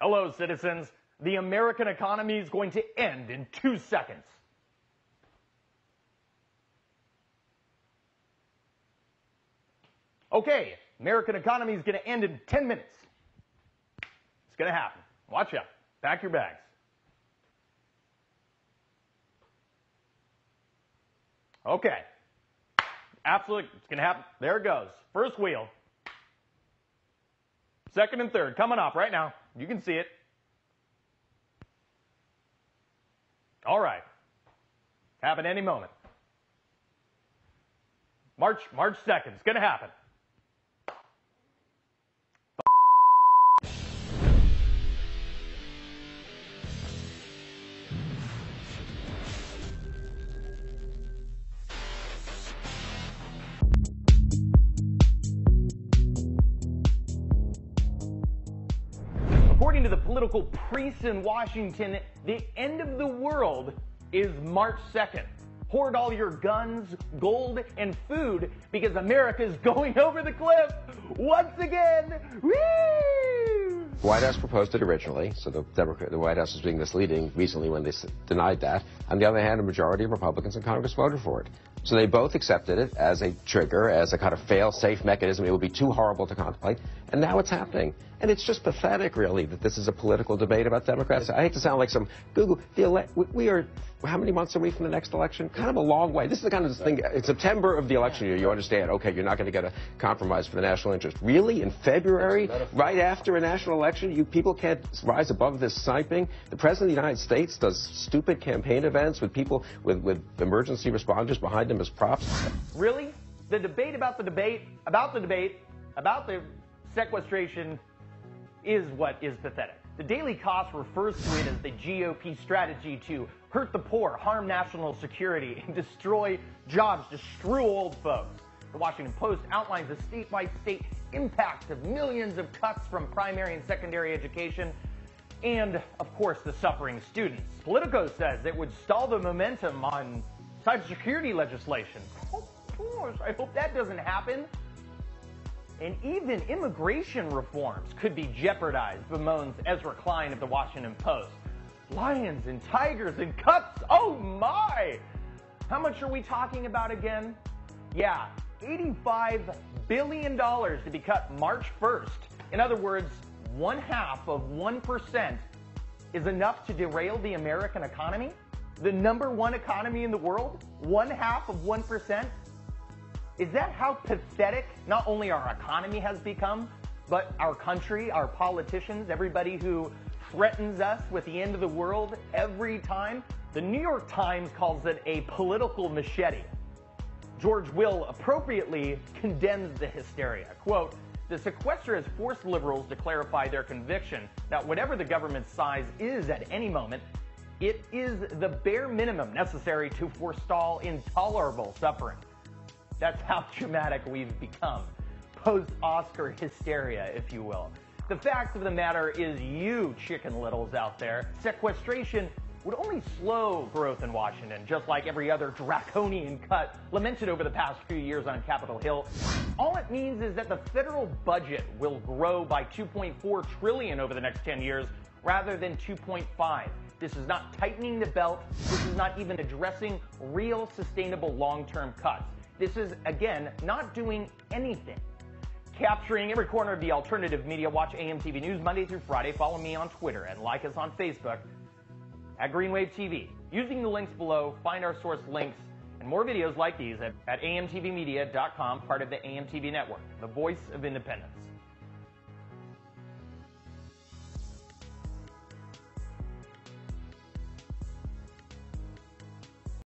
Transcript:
Hello, citizens. The American economy is going to end in 2 seconds. Okay, American economy is going to end in 10 minutes. It's going to happen. Watch out. Pack your bags. Okay. Absolutely. It's going to happen. There it goes. First wheel. Second and third. Coming off right now. You can see it. All right. Happen any moment. March 2nd. It's going to happen. According to the political priests in Washington, the end of the world is March 2nd. Hoard all your guns, gold, and food because America is going over the cliff once again. Woo! The White House proposed it originally, so the White House was being misleading recently when they denied that. On the other hand, a majority of Republicans in Congress voted for it. So they both accepted it as a trigger, as a kind of fail-safe mechanism. It would be too horrible to contemplate. And now it's happening. And it's just pathetic, really, that this is a political debate about Democrats. I hate to sound like some Google. We are, how many months are we from the next election? Kind of a long way. This is the kind of thing, in September of the election year, you understand, okay, you're not going to get a compromise for the national interest. Really? In February, right after a national election, you people can't rise above this sniping? The President of the United States does stupid campaign events with people, with emergency responders behind him as props. Really? The debate about the debate, about the sequestration is what is pathetic. The Daily Kos refers to it as the GOP strategy to hurt the poor, harm national security, and destroy jobs to screw old folks. The Washington Post outlines the statewide state impact of millions of cuts from primary and secondary education and, of course, the suffering students. Politico says it would stall the momentum on cybersecurity legislation. Of course, I hope that doesn't happen. And even immigration reforms could be jeopardized, bemoans Ezra Klein of the Washington Post. Lions and tigers and cups, oh my! How much are we talking about again? Yeah, $85 billion to be cut March 1st. In other words, 0.5% is enough to derail the American economy? The #1 economy in the world? 0.5%? Is that how pathetic not only our economy has become, but our country, our politicians, everybody who threatens us with the end of the world every time? The New York Times calls it a political machete. George Will appropriately condemns the hysteria. Quote, "The sequester has forced liberals to clarify their conviction that whatever the government's size is at any moment, it is the bare minimum necessary to forestall intolerable suffering." That's how dramatic we've become. Post-Oscar hysteria, if you will. The fact of the matter is, you chicken littles out there, sequestration would only slow growth in Washington, just like every other draconian cut lamented over the past few years on Capitol Hill. All it means is that the federal budget will grow by $2.4 trillion over the next 10 years rather than 2.5. This is not tightening the belt. This is not even addressing real sustainable long-term cuts. This is, again, not doing anything. Capturing every corner of the alternative media, watch AMTV News Monday through Friday. Follow me on Twitter and like us on Facebook at Greenwave TV. Using the links below, find our source links and more videos like these at amtvmedia.com, part of the AMTV network, the voice of independence.